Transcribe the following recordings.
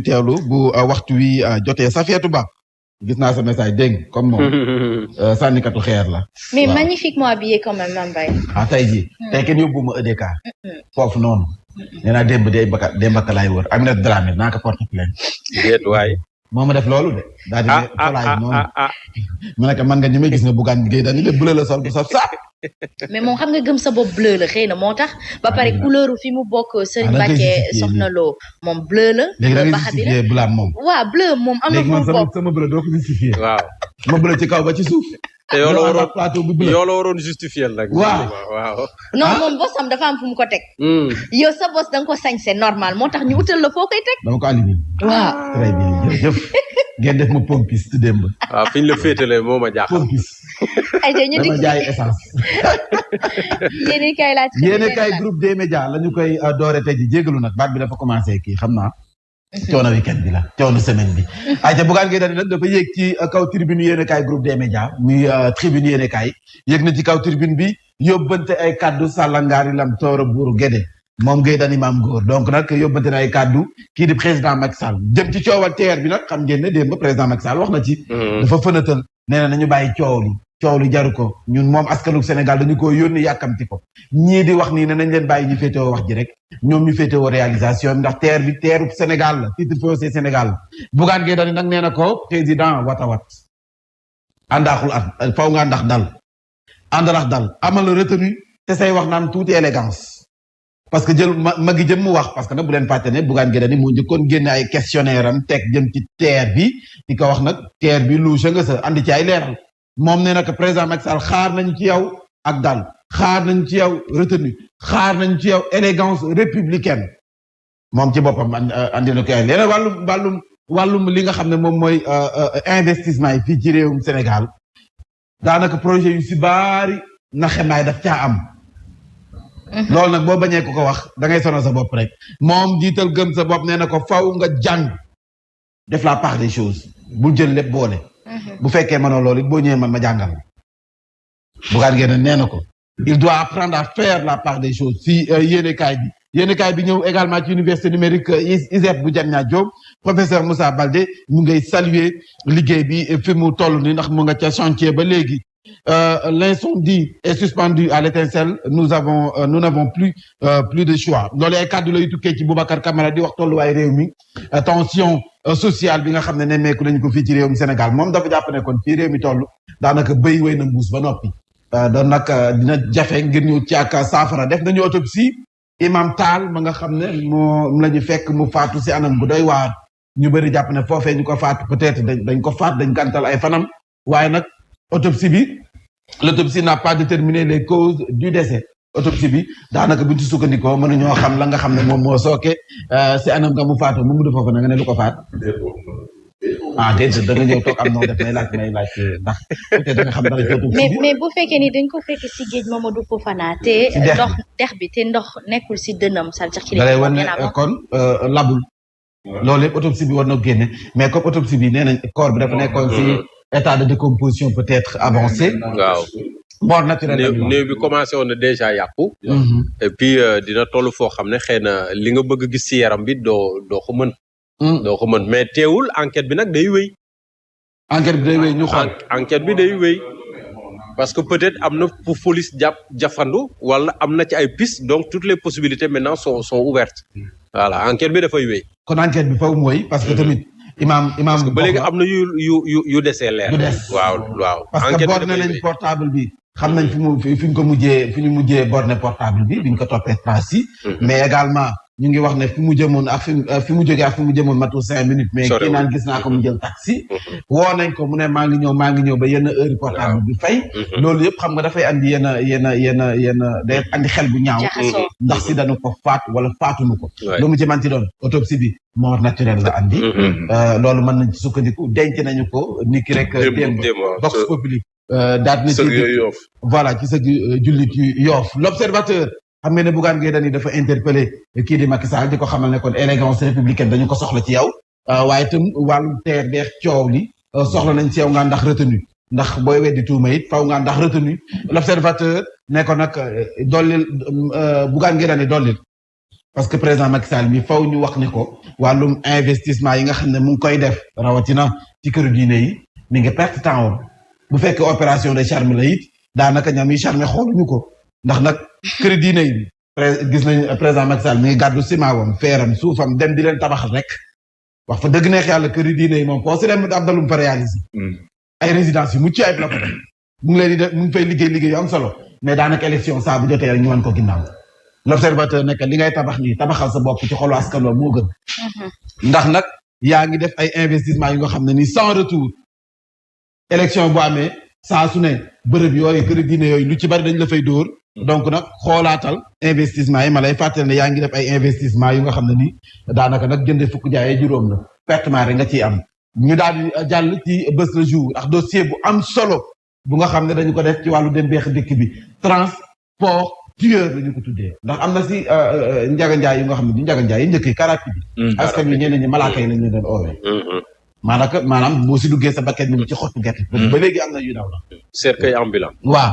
teewlu bu waxtu wi jotee Safiatou Ba gis naa sa message dégg comme moom sànnikatu xeer la. mais magnifiquement habillé quand même Mame Mbaye. tey jii tey kenn yóbbu ma EDK. foofu noonu. nee naa démb Demba laay wër Aminata Dramé naa ko porte plainte. déet waay. moo ma def loolu de. daal di ne solaay noonu. ma ne ko man nga ñi may gis ne Bougane Gueye Dany lépp bleu la sol bu saf saaf. mais moom xam nga gëm sa bopp bleu la xëy na moo tax. ba pare couleur fi mu bokk Serigne Mbacké Soxna Lo moom bleu la. léegi da ngay justifié bleu moom. waaw bleu moom am na fu mu bokk léegi man sama bleu doo ko justifié. waaw ma bleu ci kaw ba ci suuf. te yoo la waroon bleu. justifié nag. waaw. non moom bosam dafa am fu mu ko teg. yow sa bos da nga ko sañse normal moo tax ñu utal la foo koy teg. dama ko aligné. waaw très bien jërëjëf. ngeen def ma pompis tu démb. waaw fi ñu la féetalee moo ma jaaxal. pompis. ayca ñu dama jaay essence. yéen kay groupe des médias la ñu koy doore tey ji jégalu nag baat bi dafa commencé kii xam naa. coono weekend bi la coono semaine bi. ayca Bougane Gueye Dany nag dafa yéeg ci kaw tribune yéen kay groupe des médias muy tribune yéen kay yéeg na ci kaw tribune bi yóbbante ay kaddu sàllangaari lam tooro buuru Gédé moom Gueye Dany maam góor donc nag yóbbante na ay kaddu kii di président Macky Sall jëm ci coowal TER bi nag xam ngeen ne démb président Macky Sall wax na ci. dafa fënatal nee na nañu bàyyi coow li jaru ko ñun moom askanu Sénégal dañu ko yónni yàkkamti ko ñii di wax nii ne nañ leen bàyyi ñu féetewoo wax ji rek ñoom ñu féetewoo réalisation bi ndax TER bi teeru Sénégal la titre foncier Sénégal la Bougane Gueye Dany nag nee na ko président watawat àndaaxul at faw nga ndax dal àndalax dal amal la retenu te say wax naan tuuti élégance parce que jël magi jëm mu wax parce que nag bu leen fàtte ne Bougane Gueye Dany moo njëkkoon génne ay questionnaire am teg jëm ci TER bi di ko wax nag TER bi lu nga sa andi ci ay leeral moom nee na que président Macky Sall xaar nañ ci yow ak dal xaar nañ ci yow retenu xaar nañ ci yow élégance républicaine moom ci boppam andi na ko ay leeral wàllum li nga xam ne moom mooy investissement yi fii ci réewum Sénégal daanaka projet yu si baari na xemaay daf caa am. loolu nag boo bañee ko wax da ngay sonal sa bopp rek moom jiital gëm sa bopp nee na ko faw nga jàng def la part des choses bu jël lépp boole. bu fekkee mënoo loolu it boo ñëwee man ma jàngal Bougane Gueye Dany nee na ko il doit apprendre à faire la part des choses si yéenekaay bi ñëw également ci université numérique ISEP bu Diamniadio professeur Moussa Baldé mu ngay saluer liggéey bi fi mu toll ni ndax mu nga ca chantier ba léegi l'incendie est suspendu à l'étincelle nous n'avons plus de choix loolu ay kàddu lay tukkee ci Boubacar Camara di wax tolluwaay réew mi tension sociale bi nga xam ne nemmeeku nañu ko fii ci réewum Sénégal moom dafa jàpp ne kon fii réew mi toll daanaka béy wéy na mbuus ba noppi doon nag dina jafe ngir ñu ci ak saafara def nañu autopsie Imam Tall ma nga xam ne moom la ñu fekk mu faatu si anam gu doy waar ñu bëri jàpp ne foofee ñu ko faatu peut-être dañ ko faat dañ gàntal ay fanam waaye nag l'autopsie n'a pas déterminé les causes du décès autopsie bi daanaka buñ ci sukkandikoo mënuñoo xam la nga xam ne moom moo sooke si anam nga mu faatu mu mudd foofu na nga ne lu ko faat déedéet da nga ñëw toog am noo def may laaj ndax peut-être da nga xam dara ci autopsie bi mais bu fekkee ni dañ ko fekk si géej Mamadou Fofana te ndox dex bi te ndox nekkul si dënam sa sax ci da lay wan ne kon labul loolu yëpp autopsie bi war na génne mais comme autopsie bi nee nañ corps bi dafa nekkoon si état de décomposition peut-être avancé. waaw mort naturelle néew bi commencé woon na déjà yàqu. et puis dina toll foo xam ne xëy na li nga bëgg gis ci yaram bi doo ko mën. doo ko mën mais teewul enquête bi nag day wéy. enquête bi day wéy ñu xool. enquête bi day wéy parce que peut-être am na pour police jafandu wala am na ci ay pistes donc toutes les possibilités maintenant sont ouvertes. voilà enquête bi dafay wéy. kon enquête bi faw mooy parce que tamit. imam parce que ba léegi am na yu desee leer. waaw parce que borné nañ portable bi xam nañ fi ñu ko mujjee fi ñu mujjee borné portable bi bi ñu ko toppee trace yi mais également ñu ngi wax ne fi mu jëmoon ak fi mu jógee ak fi mu jëmoon matul 5 minutes mais kii naan gis naa ko mu jël taxi woo nañ ko mu ne maa ngi ñëw ba yenn heure portable bi fay loolu yëpp xam nga dafay andi yenn day andi xel bu ñaaw ndax si dañu ko faat wala faatuñu ko lu mu ci manti doon autopsie bi mort naturelle la andi loolu mën nañ ci sukkandiku denc nañu ko niki rek démb Vox Populi daat na ci voilà ci sa jullit yu Yoff l'observateur xam nga ne Bougane Gueye Dany dafa interpellé kii di Macky Sall di ko xamal ne kon élégance républicaine dañu ko soxla ci yow waaye itam wàllu teer deex coow li soxla nañ ci yow nga ndax retenu ndax booy weddi tuuma it faw nga ndax retenu l'observateur ne ko nag dollil Bougane Gueye Dany dollil parce que président Macky Sall mi faw ñu wax ne ko wàllum investissement yi nga xam ne mu ngi koy def rawatina ci këru diine yi mi ngi perte temps woon bu fekkee opération de charme la it daanaka ñam yi charme xooluñu ko ndax nag këru diine yi gis nañ président Macky Sall mi ngi gàddu ciment wam feeram suufam dem di leen tabaxal rek wax fa dëgg neex yàlla këru diine yi moom foo si dem am dalum fa réalisé ay résidence yu mucc ayib la ko def mu ngi leen di def mu ngi fay liggéey yu am solo mais daanaka élection saa bu jotee rek ñu wan ko ginnaaw l'observateur nekk li ngay tabax nii tabaxal sa bopp ci xolu askan wa moo gën ndax nag yaa ngi def ay investissement yu nga xam ne nii sans retour élection bu amee saa su ne bërëb yooyu kër diine yooyu lu ci bari dañ la fay dóor donc nag xoolaatal investissement yi ma lay fàttali ne yaa ngi def ay investissement yu nga xam ne nii daanaka nag jënde fukk jaayee juróom la pertement rek nga ciy am ñu daal di jàll ci bés le jour ak dossier bu am solo bu nga xam ne dañu ko def ci wàllu dem beex dëkk bi transport tueur la ñu ko tuddee ndax am na si njaganjaay yu nga xam ne du njaganjaay yi njëkk yi karate bi askan wi ñeneen ñi malaaka yi lañ leen doon oowee maanaam boo si duggee sa bakket mi ci xottu gerte ba léegi am na yu daw la cercueil ambulant waaw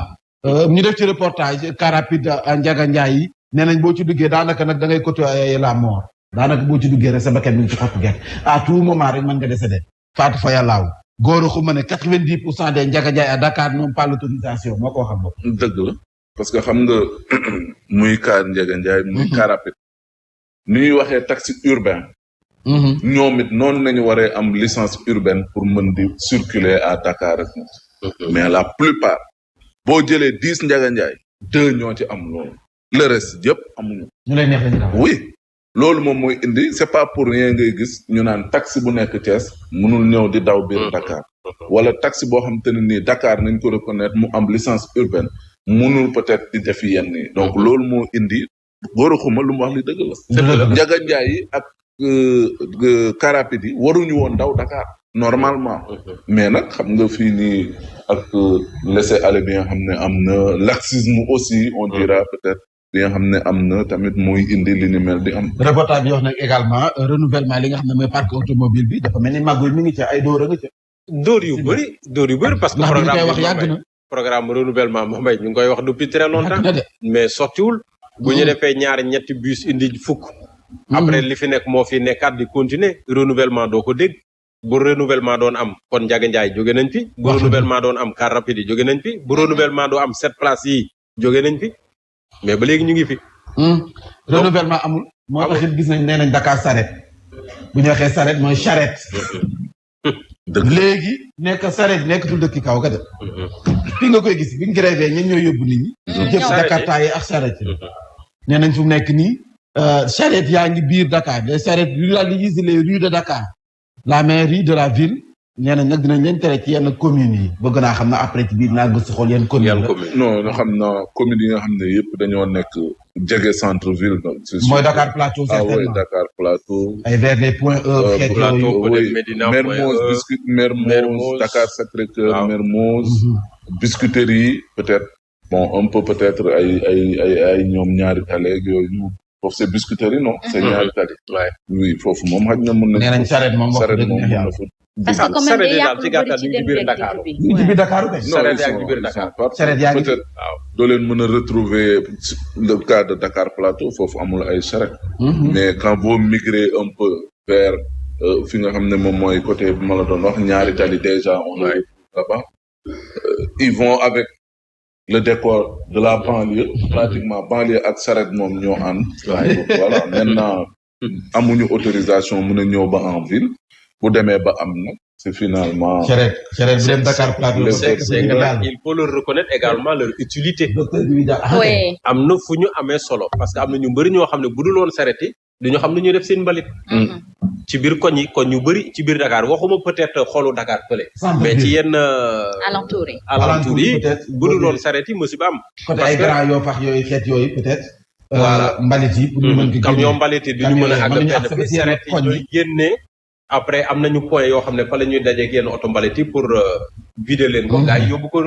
ñu def ci reportage car rapide njaganjaay yi nee nañ boo ci duggee daanaka nag da ngay côtoyer la mort daanaka boo ci duggee rek sa bakket mi ci xottu gerte à tout moment rek mën nga décédé faatu fa yàllaaw góor xuma ne 90% des njaganjaay à Dakar n'ont pas l'autorisation moo ko xam bopp dëgg la parce que xam nga muy car njaganjaay muy car rapide ni ñuy waxee taxi urbain ñoom it noonu nañu waree am licence urbaine pour mën di circuler à Dakar ak mais la plupart boo jëlee 10 njaganjaay 2 ñoo ci am loolu le reste yëpp amuñu ñu lay neex lañu oui loolu moom mooy indi c'est pas pour rien ngay gis ñu naan taxi bu nekk Thiès mënul ñëw di daw biir Dakar wala taxi boo xam te ne nii Dakar nañ ko reconnaître mu am licence urbaine mënul peut-être di def yenn yi donc loolu moo indi góor xuma lu mu wax li dëgg la njaganjaay yi ak car rapide yi waruñu woon daw Dakar normalement mais nag xam nga fii nii ak laisser-aller bi nga xam ne am na laxisme aussi on dira peut-être li nga xam ne am na tamit muy indi li ni mel di am reportage bi wax nag également renouvellement li nga xam ne mooy parc automobile bi dafa mel ni màggul mi ngi ca ay dóor a nga ca dóor yu bëri parce que ndax ñu koy wax yàgg na programme renouvellement moom ñu ngi koy wax depuis très longtemps mais sottiwul bu ñu defee ñaari ñetti bus indi fukk après li fi nekk moo fi nekkaat di continuer renouvellement doo ko dégg bu renouvellement doon am kon Ndiaga Ndiaye jóge nañ fi bu renouvellement doon am car rapide yi jóge nañ fi bu renouvellement doo am 7 places yi jóge nañ fi mais ba léegi ñu ngi fi renouvellement amul moo tax it gis nañ nee nañ Dakar saret bu ñu waxee saret mooy charrette léegi nekk saret nekkatul dëkk kaw ga de fii nga koy gis bi ñu grévé ñen ñooy yóbbu nit ñi jëf Jakarta yi ak charrette nee nañ fu mu nekk nii charrette yaa ngi biir Dakar les charrettes ruralisent les rues de Dakar la mairie de la ville nee nañ nag dinañ leen tere ci yenn communes yi bëgg naa xam na après ci biir naa gëstu xool yenn communes la non nga xam na communes yi nga xam ne yëpp dañoo nekk jege centre ville donc mooy Dakar Plateau certainement oui Dakar Plateau ay vers les points E Plateau peut-être Médina Mermoz Dakar Sacré-Cœur Mermoz Biscuiterie peut-être bon un peu peut-être ay ñoom ñaari tali yooyu foofu c'est Biscuiterie non c'est ñaari tali oui foofu moom xaj na mën na nee nañ charrette moom wax dëgg mën na parce que comme day yàq ci gàttal ñu ngi biir Dakar ñu ngi ci biir Dakar kay charrette yaa ngi biir Dakar charrette yaa ngi peut-être doo leen mën a retrouver le cas de Dakar Plateau foofu amul ay charrette mais quand vous migrez un peu vers fi nga xam ne moom mooy côté bi ma la doon wax ñaari tali déjà on a là-bas ils vont avec le décor de la banlieue pratiquement banlieue ak charrette moom ñoo ànd voilà maintenant amuñu autorisation mën a ñëw ba en ville bu demee ba am nag c'est finalement charrette bu dem Dakar Plateau il faut leur reconnaître également leur utilité oui am na fu ñu amee solo parce que am na ñu bëri ñoo xam ne bu dul woon charrette yi duñu xam ne ñuy def seen mbalit ci biir koñ ñu bëri ci biir Dakar waxuma peut-être xolu Dakar fële mais ci yenn alentour yi bu dul woon charrette yi musiba am côté ay Grand Yoff ak yooyu xeet yooyu peut-être voilà mbalit yi pour ñu mën ko comme ñoom mbalit yi duñu mën a àgg fenn fi charrette yi ñooy génnee après am nañu point yoo xam ne fa la ñuy dajeeg yenn oto mbalit yi pour vider leen ko gars yi yóbbu ko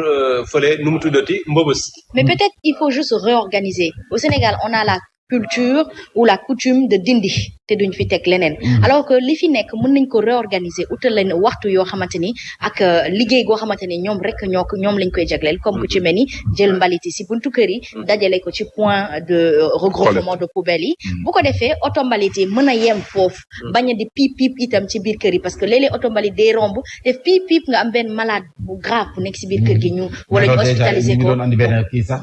fële nu mu tuddati mbëbës mais peut-être il faut juste réorganiser au Sénégal on a la culture ou la coutume de dindi te duñ fi teg leneen alors que li fi nekk mën nañ ko réorganiser utal leen waxtu yoo xamante ni ak liggéey goo xamante ni ñoom rek ñoom lañ koy jagleel comme ku ci mel ni jël mbalit yi si buntu kër yi dajale ko ci point de regroupement de poubelles yi bu ko defee oto mbalit yi mën a yem foofu bañ a di piip itam ci biir kër yi parce que léeg-léeg oto mbalit day romb def piip nga am benn malade bu grave bu nekk si biir kër gi ñu wala ñu hospitaliser ko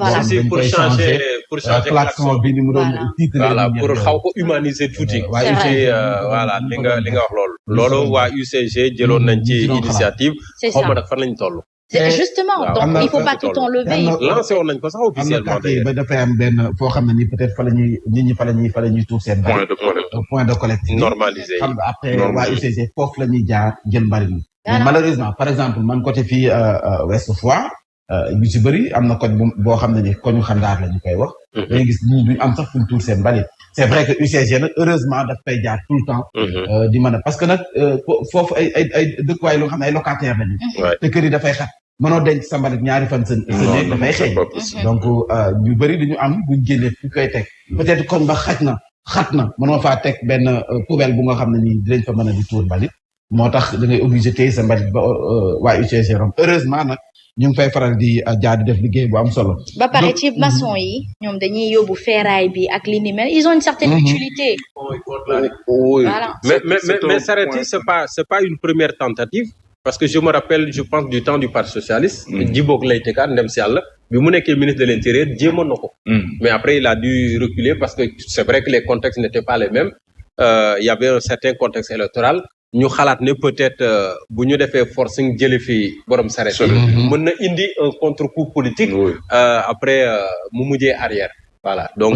voilà pour changer klaxon bi ni mu doon titre voilà pour xaw ko humaniser tuuti ci voilà li nga wax loolu waa UCG jëloon nañ ci initiative xaw ma nag fan lañ toll c'est justement donc il faut pas tout enlever lancé woon nañ ko sax officiellement ba dafay am benn foo xam ne ni peut-être fa la ñuy tuur seen point de collecte normalisé xam nga après waa UCG foofu la ñuy jaar jël mbalit mi mais malheureusement par exemple man côté fii Ouest Foire yu ci bëri am na koñ boo xam ne ni koñu xandaar la ñu koy wax dañuy gis ñi duñ am sax fuñ tuur seen mbalit c'est vrai que UCG nag heureusement daf fay jaar tout le temps di mën a parce que nag foofu ay dëkkuwaay loo xam ne ay locataire lañu te kër yi dafay xat mënoo denc sa mbalit ñaari fan sa néeg dafay xeeñ donc ñu bëri dañu am buñ génnee fi koy teg peut-être koñ ba xat na mënoo faa teg benn poubelle bu nga xam ne nii dinañ fa mën a di tuur mbalit moo tax da ngay obligé téye sa mbalit ba waa UCG rom heureusement nag ñu ngi fay faral di jaar di def liggéey bu am solo. ba pare ci maçon yi ñoom dañuy yóbbu ferraille bi ak li ni mel ils ont une certaine utilité. Oui. Voilà. Mais s'arrêter c'est pas une première tentative parce que je me rappelle je pense du temps du Parti socialiste. Djibo Leïté Kane ndem si yàlla bi mu nekkee ministre de l'Intérieur jéemoon na ko. Mais après il a dû reculer parce que c'est vrai que les contextes n'étaient pas les mêmes. Il y avait un certain contexte électoral. ñu xalaat ne peut-être bu ñu defee forcing jële fi borom saret mën na indi un contre-coup politique après mu mujjee arrière voilà donc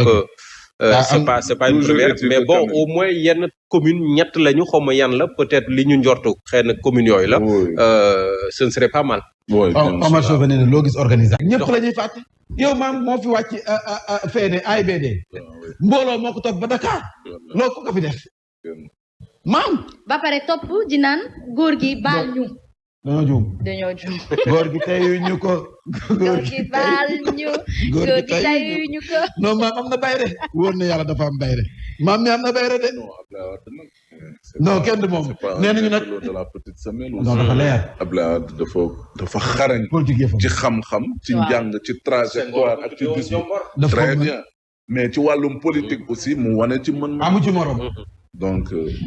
c'est pas une première mais bon au moins yenn commune ñett lañu xawma yan la peut-être li ñu njortu xëy na commune yooyu la ce ne serait pas mal Omar Chauvenet ne loo gis organisation ñëpp la ñuy fàtte yow maam moo fi wàcc feene AIBD mbooloo moo ko toog ba Dakar loo ko fi def maam ba pare topp di naan góor gi baal ñu dañoo juum góor gi teyuñu ko góor gi baal ñu góor gi teyuñu ko non maam am na bayre wóor na yàlla dafa am bayre maam mi am na bayre de non kenn du moom nee nañu nag de la petite semaine non dafa leer Abdoulaye Wade dafa xarañ ci xam-xam ci njàng ci trajectoire ak ci discours très bien mais ci wàllum politique aussi mu wane ci mën amu ci morom donc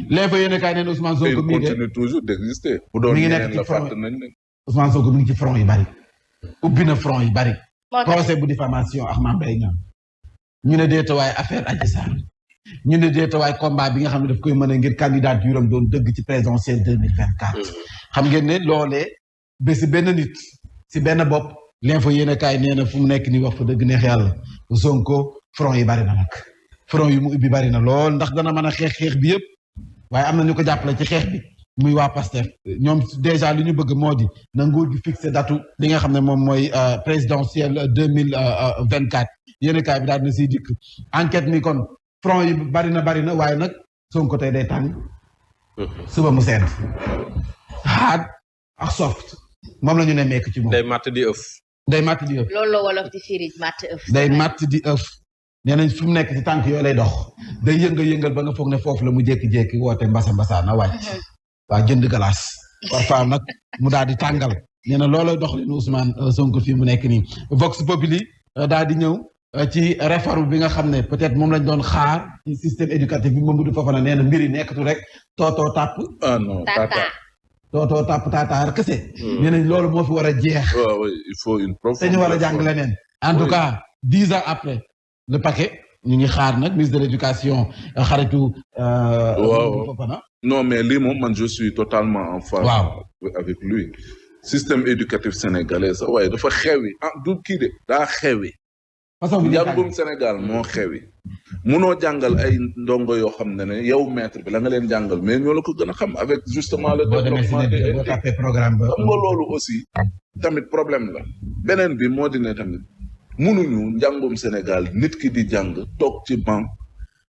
l'info yéen a kaay neen Ousmane Sonko il continue toujours d'exister bu doon ñeneen la fàtt nañ ne Ousmane Sonko mi ngi ci front yu bari ubbi na front yu bari procès bu diffamation ak Mame Mbaye Niang ñu ne deetawaay affaire Adji Sarr ñu ne deetawaay combat bi nga xam ne daf koy mën a ngir candidature am doon dëgg ci présidentielle 2024 xam ngeen ne loolee ba si benn nit si benn bopp l'info yéen a kaay nee na fu mu nekk ni wax fa dëgg neex yàlla Sonko front yi bari na nag front yu mu ubbi bari na lool ndax dana mën a xeex bi yëpp waaye am na ñu ko jàppale ci xeex bi muy waa Pastef ñoom déjà li ñu bëgg moo di na nguur gi fixé datu li nga xam ne moom mooy présidentielle 2024 yéen kaay bi daal dina siy dikk enquête ni kon front yi bari na waaye nag Sonko tey day tàng suba mu sedd hard ak soft moom la ñu ne mekk ci moom day matt di ëf loolu la wolof di firi matt ëf day matt di ëf nee nañ fi mu nekk ci tànk yooyu lay dox day yëngal ba nga foog ne foofu la mu jékki-jékki woote mbasa na wàcc waa jënd glace parfois nag mu daal di tàngal nee na loolooy dox li nu Ousmane Sonko fii mu nekk nii Vox Populi daal di ñëw ci réforme bi nga xam ne peut-être moom lañ doon xaar ci système éducatif bi Mamadou Fofana nee na mbir yi nekkatu rek tootoo tàpp tootoo tàpp taataar kese nee nañ loolu moo fi war a jeex il faut une profondeur te ñu war a jàng leneen en tout cas 10 ans après le paquet ñu ngi xaar nag ministre de l'éducation xaritu Fofana non mais lii moom man je suis totalement en phase avec lui système éducatif sénégalais sax waaye dafa xewi du kii de daa xewi njàngum Sénégal moo xewi munoo jàngal ay ndongo yoo xam ne yow maître bi la nga leen jàngal mais ñoo la ko gën a xam avec justement le développement programme ba xam nga loolu aussi tamit problème la beneen bi moo di ne tamit munuñu njàngum Sénégal nit ki di jàng toog ci banc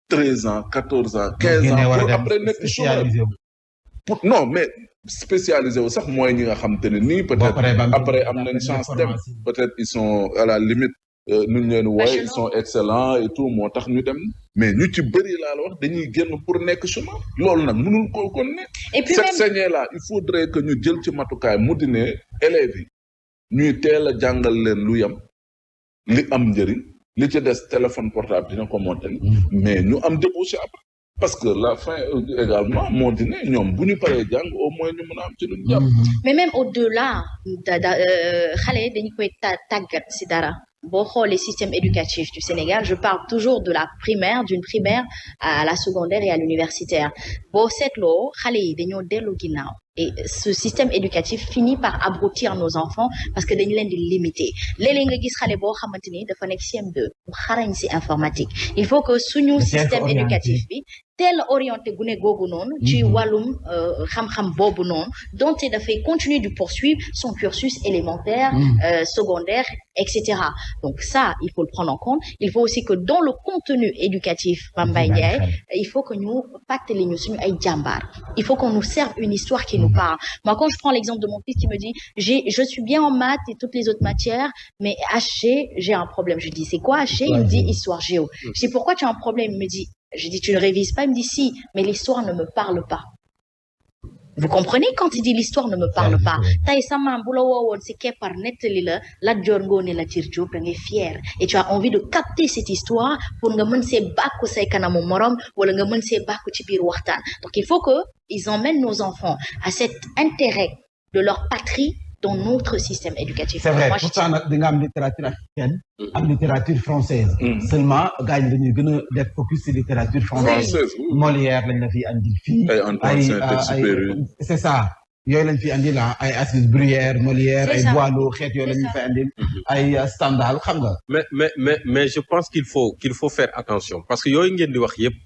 13 ans 14 ans 15 ans pour après nekk chômeur non mais spécialisé wu sax mooy ñi nga xam te ne nii peut-être après am nañ chance dem peut-être ils sont à la limite nuñ leen wooye ils sont excellents et tout moo tax ñu dem mais ñu ci bëri laa la wax dañuy génn pour nekk chômage loolu nag mënul ko kon ne. et puis cette même saignée là il faudrait que ñu jël ci matukaay mu di ne élèves yi ñuy teel a jàngal leen lu yem li am njëriñ li ci des téléphone portable dina ko mottali mais ñu am débouché après parce que la fin également moo di ne ñoom bu ñu paree jàng au moins ñu mën a am ci lu ñu jàpp. mais même au-delà xale dañu koy tàggat si dara. boo xoolee système éducatif du Sénégal je parle toujours de la primaire d'une primaire à la secondaire et à l'universitaire boo seetloo xale yi dañoo dellu ginnaaw et ce système éducatif finit par abrutir nos enfants parce que dañu leen di limiter léeg-léeg nga gis xale boo xamante ni dafa nekk CM2 mu xarañ si informatique il faut que suñu système éducatif bi teel a orienté gune googu noonu ci wàllum xam-xam boobu noonu donte dafay continuer de poursuivre son cursus élémentaire secondaire etc. donc ça il faut le prendre en compte il faut aussi que dans le contenu éducatif Mame Mbaye Ndiaye il faut que ñu fàttali ñu suñu ay jàmbaar il faut qu'on nous serve une histoire qui nous parle moi quand je prends l'exemple de mon fils qui me dit je suis bien en maths et toutes les autres matières mais HG j'ai un problème je dis c'est quoi HG il me dit histoire géo je dis pourquoi tu as un problème il me dit je dis tu ne révises pas il me dit si mais l'histoire ne me parle pas vous comprenez quand il dit l'histoire ne me parle pas tey sama bu la woowoon si keppar nettali la Lat Joor Ngoone Latiir Jóob da ngay fier et tu as envie de capter cette histoire pour nga mën see bàkku say kanamu morom wala nga mën see bàkku ci biir waxtaan donc il faut que ils emmènent nos enfants à cet intérêt de leur patrie dans notre système éducatif. C'est vrai pourtant nag di nga am littérature africaine am littérature française seulement gars yi dañuy gën a def focus ci littérature française Molière lañ la fi andil fii ay c'est ça yooyu lañ fi andil ay Assis Bruyère Molière ay Boileau xeet yooyu lañu fi andil ay Stendhal xam nga mais je pense qu'il faut faire attention parce que yooyu ngeen di wax yëpp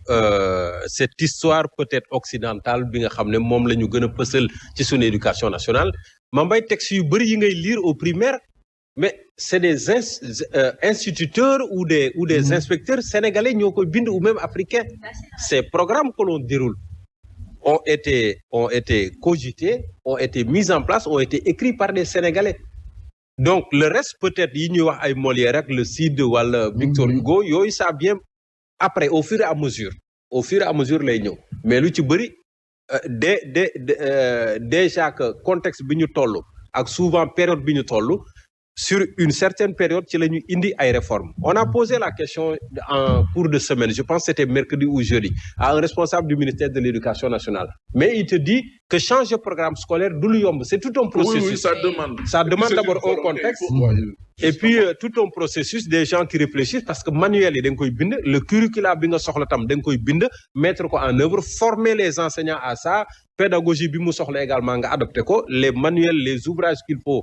cette histoire peut-être occidentale bi nga xam ne moom la ñu gën a pësal ci suñu éducation nationale Mame Mbaye texte yu bëri yi ngay lire au primaire mais c'est des instituteurs ou des inspecteurs sénégalais ñoo koy bind ou même africains ces programmes que l'on déroule ont été cogités ont été mis en place ont été écrits par des Sénégalais donc le reste peut-être yi ñuy wax ay Molière ak le Cid wala Victor Hugo yooyu ça vient après au fur et à mesure lay ñëw mais lu ci bëri déjà que contexte bi ñu toll ak souvent période bi ñu toll sur une certaine période ci la ñu indi ay réformes on a posé la question en cours de semaine je pense que c'était mercredi ou jeudi à un responsable du ministère de l'Éducation nationale mais il te dit que changer programme scolaire du lu yomb c'est tout un processus ça demande d'abord un contexte et puis tout un processus des gens qui réfléchissent parce que manuel yi da nga koy bind le curriculum bi nga soxla tam da nga koy bind mettre ko en œuvre former les enseignants à ça pédagogie bi mu soxla également nga adopté ko les manuels les ouvrages qu'il faut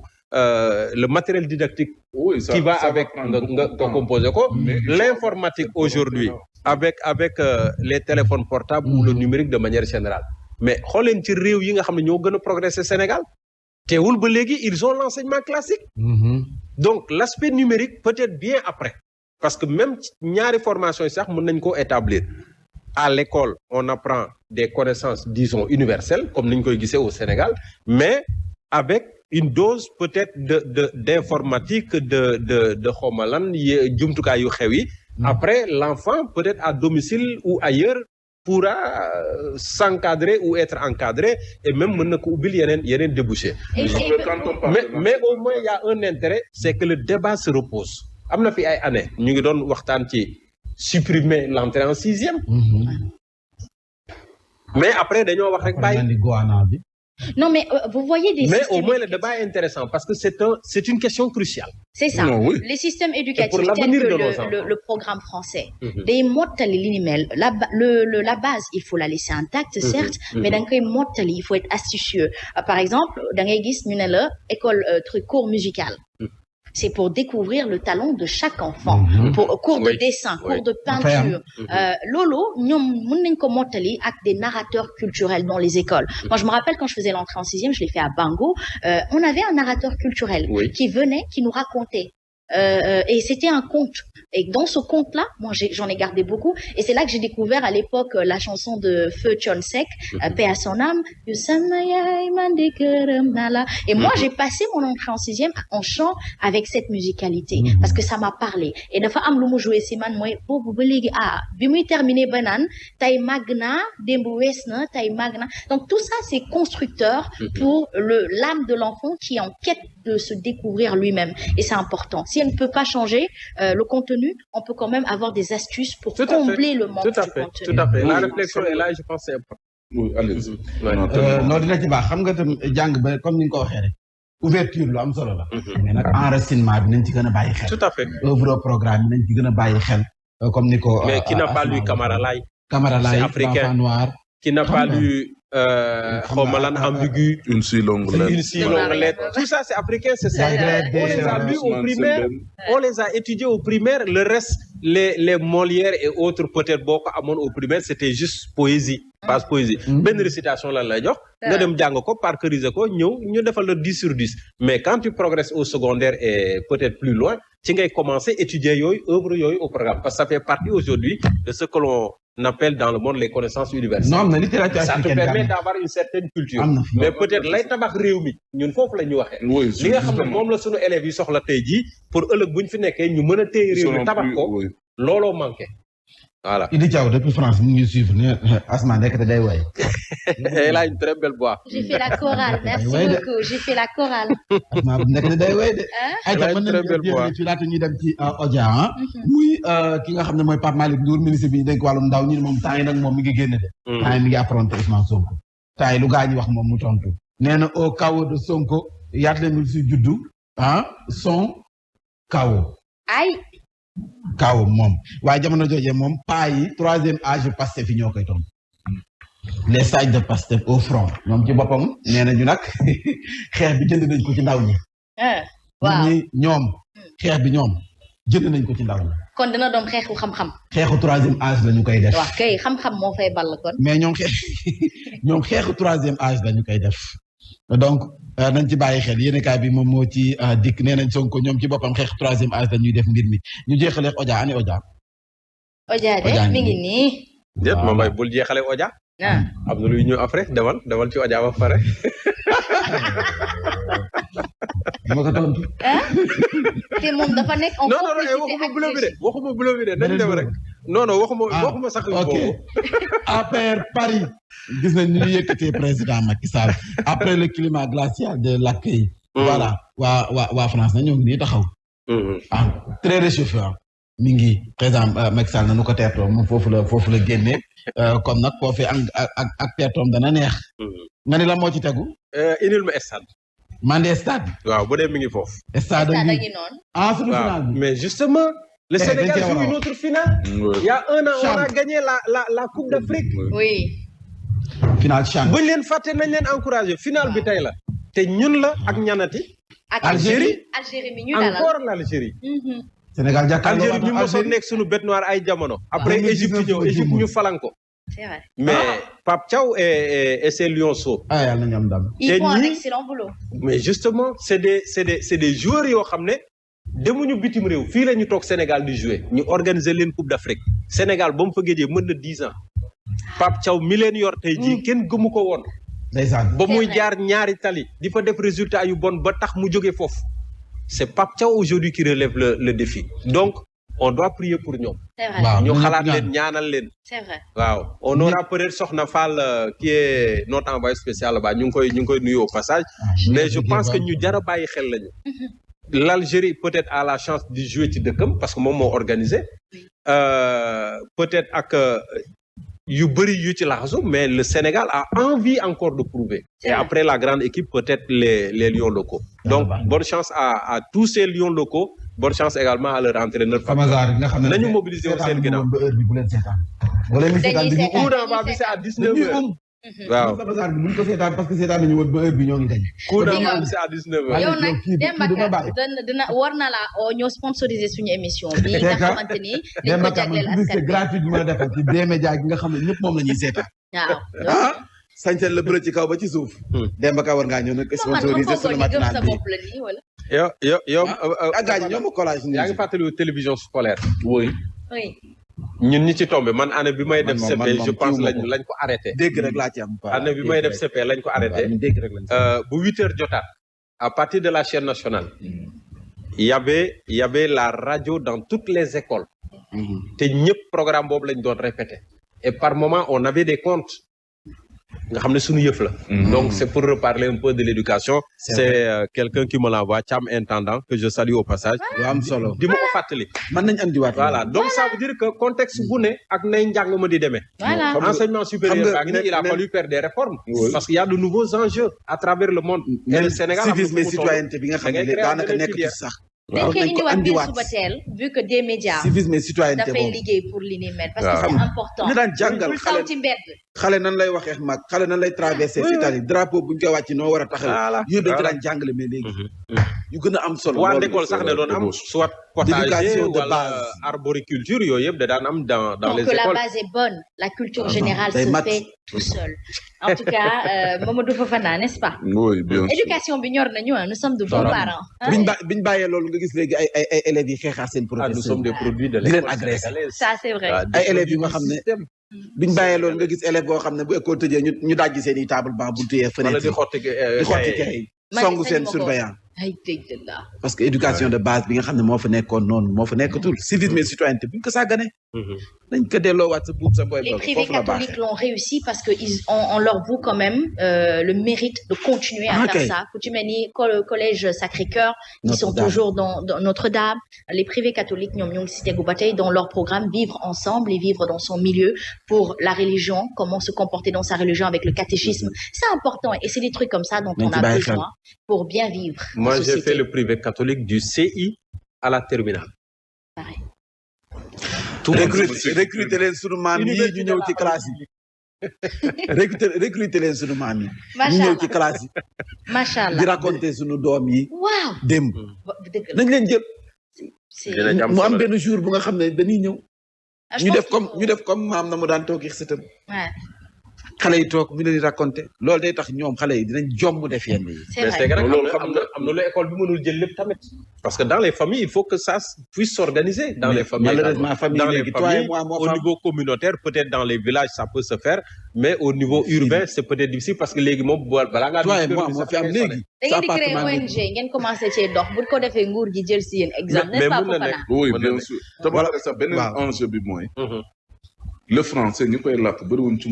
le matériel didactique qui va avec nga composé ko l'informatique aujourd'hui avec les téléphones portables ou le numérique de manière générale mais xool leen ci réew yi nga xam ne ñoo gën a progresser Sénégal teewul ba léegi ils ont l'enseignement classique donc l'aspect numérique peut-être bien après parce que même ñaari formation yi sax mën nañ ko établir à l'école on apprend des connaissances disons universelles comme ni ñu koy gisee au Sénégal mais avec une dose peut-être d'informatique de xawma lan jumtukaay yu xew yi après l'enfant peut-être à domicile ou ailleurs pourra s'encadrer ou être encadré et même mën na ko ubbil yeneen débouché mais au moins il y a un intérêt c'est que le débat se repose am na fi ay années ñu ngi doon waxtaan ci supprimer l'entrée en sixième mais après dañoo wax rek bàyyi non mais vous voyez des mais au moins le débat est intéressant parce que c'est une question cruciale c'est ça les systèmes éducatifs tels que le programme français day mottali li ni mel la base il faut la laisser intacte certes mais da nga koy mottali il faut être astucieux par exemple da ngay gis ñu ne la école cours musical c'est pour découvrir le talent de chaque enfant pour cours de dessin cours de peinture loolu ñoom mën nañ ko mottali ak des narrateurs culturels dans les écoles moi je me rappelle quand je faisais l'entrée en sixième je l'ai fait à Bango on avait un narrateur culturel qui venait qui nous racontait et c'était un conte. Et dans ce conte-là, moi, j'en ai gardé beaucoup. Et c'est là que j'ai découvert à l'époque la chanson de Feu Thione Seck, paix à son âme. Et moi, j'ai passé mon entrée en sixième en chant avec cette musicalité. Parce que ça m'a parlé. Et dafa am lu mu joué si man mooy boobu ba léegi bi muy terminé ba naan tay màgg naa démb wees na tay màgg na. Donc tout ça, c'est constructeur pour l'âme de l'enfant qui est en quête de se découvrir lui-même. Et c'est important. Si elle ne peut pas changer le contenu, on peut quand même avoir des astuces pour combler le manque du contenu. Tout à fait. La réflexion est là, je pense que c'est important. Oui, allez-y. loolu dina ci baax xam nga tam jàng ba comme ni nga ko waxee rek ouverture lu am solo la. mais nag enracinement bi nañ ci gën a bàyyi xel. Tout à fait. œuvre programme bi nañ ci gën a bàyyi xel. comme ni ko. mais qui n'a pas lu Camara Laye. Camara Laye, l'enfant noir. Qui n'a pas lu Khomalan ambigu. Une si longue lettre. Une si longue lettre. Tout ça, c'est africain, c'est ça. On les a lus au primaire, on les a étudiés au primaire. Le reste, les Molières et autres, peut-être beaucoup à mon au primaire, c'était juste poésie. Pas poésie. Ben récitation là, la jox. Nga dem jàng ko, parcuriser ko, ñëw ñu defal le 10 sur 10. Mais quand tu progresses au secondaire et peut-être plus loin, tu ngay commencer étudier yooyu, œuvre yooyu au programme. Parce que ça fait partie aujourd'hui de ce que l'on appelle dans le monde les connaissances universelles. Non, mais littérature ça te africaine permet d'avoir une certaine culture. Mais peut-être lay tabax réew mi ñun foofu la ñu waxee. Oui, li nga xam ne moom la sunu élèves yi soxla tey jii pour ëllëg bu ñu fi nekkee ñu mën a téye réew mi tabax ko looloo manqué. Voilà. Idi Thiaw depuis France mu ngi suivre ne Asma nekk te day woy. Elle a une très belle voix. J'ai fait la chorale. Merci beaucoup. J'ai fait la chorale. Asma nekk te day woy de. Elle a une très belle voix. fi laata ñuy dem ci Odia muy ki nga xam ne mooy Pape Malick Ndour ministre bi ñu dénk wàllum ndaw ñi moom temps yi nag moom mi ngi génn de. temps yi mi ngi affronté Ousmane Sonko. temps yi lu gaa ñi wax moom mu tontu. nee na au chaos de Sonko yaat leen si juddu son chaos. Ay. Kaaw moom waaye jamono jooje moom paa yi troisième âge Pastef fi ñoo koy tontu les sages de Pastef au front ñoom ci boppam nee nañu nag xeex bi jënd nañ ko ci ndaw ñi. waaw ñoom xeex bi ñoom jënd nañ ko ci ndaw ñi. kon dina doon xeexu xam-xam. xeexu troisième âge la ñu koy def. waaw kay xam-xam moo fay ball kon. mais ñoom xeexu troisième âge la ñu koy def donc nañ ci bàyyi xel yéenekaay bi moom moo ci dikk nee nañ Sonko ñoom ci boppam xeexu troisième âge la ñuy def mbir mi ñu jeexalee Odia ani Odia. Odia de mi ngi nii. déet moom mooy bul jeexale Odia. am na luy ñëw après demal ci Odia ba pare. dama ko tontu. te moom dafa nekk en waxuma bulo bi de nañ dem rek. non waxuma sax. ok APR Paris. gis nañ ñu yëkkatee président Macky Sall après le climat glacial de l'accueil. voilà waa France na ñoo ngi nii taxaw. très réchauffé mi ngi président Macky Sall na nu ko teertoo moom foofu la génnee comme nag koo fi ak teertoom dana neex. nga ni la moo ci tegu. indil ma stade. mandé stade. waaw bu dee mi ngi foofu. stade ngi noonu. suñu finale bi. mais justement. Le Sénégal joue une autre finale. Il y a un an, on a gagné la Coupe d'Afrique. Oui. Finale CHAN. buñ leen fàtte nañ leen encouragé finale bi tey la. te ñun la ak ñanati. ak Algérie mi ñu dalal encore l'Algérie. Sénégal jàkkaarloo Algérie ñu mosoon nekk suñu bête noire ay jamono. après Égypte ñu falan ko. c'est vrai. mais Pape Thiaw et ses lionceaux. yàlla nañu am ndam. ils font un excellent boulot. mais justement c'est des joueurs yoo xam ne. demuñu bitim réew fii la ñu toog Sénégal di jouer ñu organiser leen Coupe d'Afrique Sénégal ba mu fa géejee mën na 10 ans Pape Thiaw mi leen yor tey jii kenn gëmu ko woon. ndeysaan ba muy jaar ñaari tali di fa def résultat yu bon ba tax mu jógee foofu c'est Pape Thiaw aujourd'hui qui relève le défi donc on doit prier pour ñoom. c'est vrai ñu xalaat leen ñaanal leen. c'est vrai waaw on aura peut-être Soxna Fall qui est notre envoyé spécial ba ñu ngi koy nuyu au passage. mais je pense que ñu jar a bàyyi xel lañu. L'Algérie peut-être a la chance de jouer ci dëkkam parce que moom moo organisé peut-être ak yu bëri yu ci laxasu mais le Sénégal a envie encore de prouver et après la grande équipe peut-être les lions locaux donc bonne chance à tous ces lions locaux bonne chance également à leur entraîneur nañu mobiliser wu seen ginnaaw bi c'est à 19h waaw Sabazar bi buñ ko seetaan parce que seetaan nañu woon ba heure bi ñoo ngi gañ. coup d'envoi bi c'est à 19h. yow nag Demba Ka dina war na la ñoo sponsoriser suñu émission bi nga xamante ni dañ ko jagleel askan bi gratuitement defal ci D-Média gi nga xam ne ñëpp moom la ñuy seetaan. waaw sañsel la bëre ci kaw ba ci suuf. Demba Ka war ngaa ñëw nag sponsoriser suñu matinale bi. sa bopp la nii wala yow. gaañ ñoo ma collage yaa ngi fàttaliwu télévision scolaire. oui. ñun ñi ci tombé man année bi may def man CP je pense kiiwuma ko. lañ ko arrêté. dégg rek laa ci am. année bi may def CP lañ ko arrêté. dégg rek lañ ci am. bu 8h jotaat à partir de la chaîne nationale. il y avait la radio dans toutes les écoles. te ñëpp programme boobu lañ doon répété. et par moment on avait des comptes. nga xam ne suñu yëf la. donc c'est pour reparler un peu de l'éducation. C'est quelqu'un qui me l'envoie Thiam intendant que je salue au passage. lu am solo di ma ko fàttali. mën nañ andiwaat. voilà donc ça veut dire que contexte bu ne ak nay njàng ma di demee. Voilà. enseignement supérieur baa ngi nii il a fallu faire des réformes. parce qu'il y a de nouveaux enjeux à travers le monde. et le Sénégal civisme et citoyenneté bi nga xam ne daanaka nekk ci sax. dañ koy indiwaat biir suba teel vu que des médias. civisme et citoyenté dafay boobu liggéey pour li ni mel. parce que c'est important. ñu daan jàngal bul taw ci mbedd. xale nan lay waxee mag xale nan lay traversé c'est-à-dire drapeau buñ koy wàcc noo war a taxaw. yooyu dañ ko daan jàngale mais léegi. yu gën a am solo. waa d'école sax da doon am soit potager d'éducation de wala base. arboriculture yooyu yëpp da daan am dans les que la écoles. base est bonne la culture Ah non, générale day se mat. fait tout seul. En tout cas Mamadou Fofana n'est-ce pas. oui bien sûr. éducation bi ñor nañu nous sommes de bons parents. biñ bàyyee loolu nga gis léegi ay élèves yi xeexaat seen Ah, nous professeur. sommes des produits de Di leen l'école agressé. sénégalaise. ça c'est vrai. Ah, des ay élèves yi produits nga du xam ne système. biñ bàyyee loolu nga gis élève boo xam ne bu école tëjee ñu dajji seen i table banc bu tuyee wala fenêtre di yi xotti di xotti kay Man songu sañu seen ma ko. surveillant ay dëgg la. parce que éducation de base bi nga xam ne moo fa nekkoon noonu moo fa nekkatul civisme et citoyenneté buñ ko sàggane dañ ko delloowaat sa buub sa boy Les boog privés foofu la baaxee. catholiques l'ont réussi parce que on leur voue quand même le mérite de continuer à faire ça. Ku ci mel ni collège Sacré-Cœur, ils sont Notre-Dame. toujours dans Notre-Dame. Les privés catholiques ñoom ñoo ngi si tegu ba tey dans leur programme vivre ensemble et vivre dans son milieu pour la religion, comment se comporter dans sa religion avec le catéchisme. C'est important et c'est des trucs comme ça dont on a besoin pour bien vivre. Moi, j'ai fait le privé catholique du CI à la terminale. Pareil. recruter leen sunu maam yi ñu ñëw ci classe yi recruter leen sunu maam yi ñu ñëw ci classe yi macha allah di raconter sunu doom yi waaw démb dëgg la nañ leen jël c'est mu am benn jour bu nga xam ne dañuy ñëw ñu def comme maam na mu daan toog ak sëtam xale yi toog mu leen di raconter loolu day tax ñoom xale yi dinañ jomm def yenn yi c'est vrai mais c'est que am na lu école bi mënul jël lépp tamit parce que dans les familles il faut que ça puisse s'organiser dans les familles malheureusement famille dans les léegi toi et moi moo au niveau communautaire peut-être dans les villages ça peut se faire mais au niveau urbain c'est peut-être difficile parce que léegi moom balaa ngaa toi et moi moo fi am léegi da ngeen di créer ONG ngeen commencé cee dox bu ko defee nguur gi jël si yéen exemple n'est-ce pas Fofana oui bien sûr te ba pare sax beneen enjeu bi mooy le français ñu koy làkk bëriwuñ ci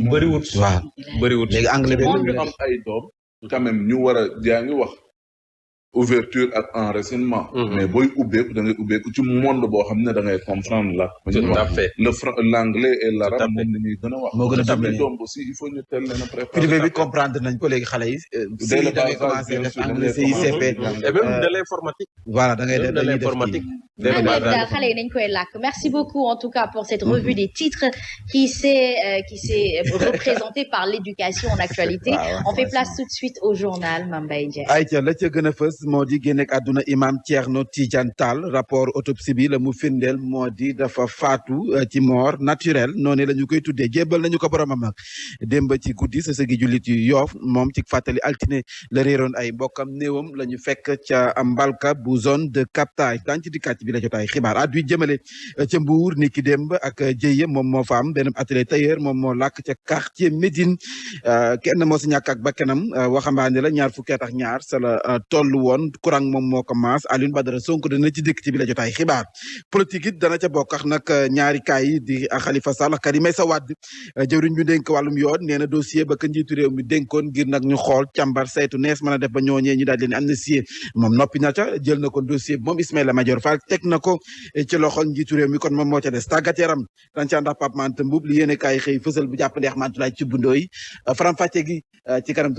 bëriwut léegi anglais bi ñu am ay doom quand même ñu war a yaa ngi wax ouverture ak enracinement mais booy ubbeeku da ngay ubbeeku ci monde boo xam ne da ngay comprendre la tout à fait l'anglais et l'arabe moom la ñuy gën a wax moo gën a tamit doom aussi il faut ñu teel leen a préparer privé bi comprendre nañ ko léegi xale yi dès le da ngay bas âge, commencer bien def sûr, anglais da ngay CICP et même de l'informatique voilà da ngay def de dañuy def l'informatique daal xale yi nañ koy làkk merci beaucoup en tout cas pour cette revue des titres qui s'est représentée par l'éducation en actualité on fait place tout de suite au journal Mame Mbaye Ndiaye ayca la ca gën a fës moo di génneeg àdduna imam Thierno Tidiane Tall rapport autopsie bi la mu firndeel moo di dafa faatu ci mort naturelle noonu la ñu koy tuddee jébbal nañu ko boromam nag démb ci guddi sa sëgi jullit yu Yoof moom ci fàttali altine la réeroon ay mbokkam néewam la ñu fekk ca mbalka bu zone de captage daañu ci dikkaat bi la jotaay xibaar addu jëmale ca Mbuur ni ki démb ak jëye moom moo fa am benn atelier tailleur moom moo làkk ca quartier Médine kenn moo si ñàkk ak bakkanam waxambaane la ñaar fukki at ak ñaar sa la toll woon courant moom moo ko maas Alioune Badara Sonko dana ci dëkk ci bi la jotaay xibaar politique it dana ca bokk ak nag ñaari kaay yi di Khalifa Sall ak Karim Meïssa Wade jëwriñ ñu dénk wàllum yoon nee na dossier ba ka njiitu réew mi dénkoon ngir nag ñu xool càmbar saytu nees mën a def ba ñooñee ñu daal leen amnistie moom noppi na ca jël na ko dossier moom Ismaïla Madior Fall teg na ko ci loxol njiitu réew mi kon moom moo ca des tàggat yaram dañ ca ànd ak Pape Mante Mboup li yéene kaay xëy fësal bu jàppandeex Mantulaay ci bundooy faram fàcce gi ci kanam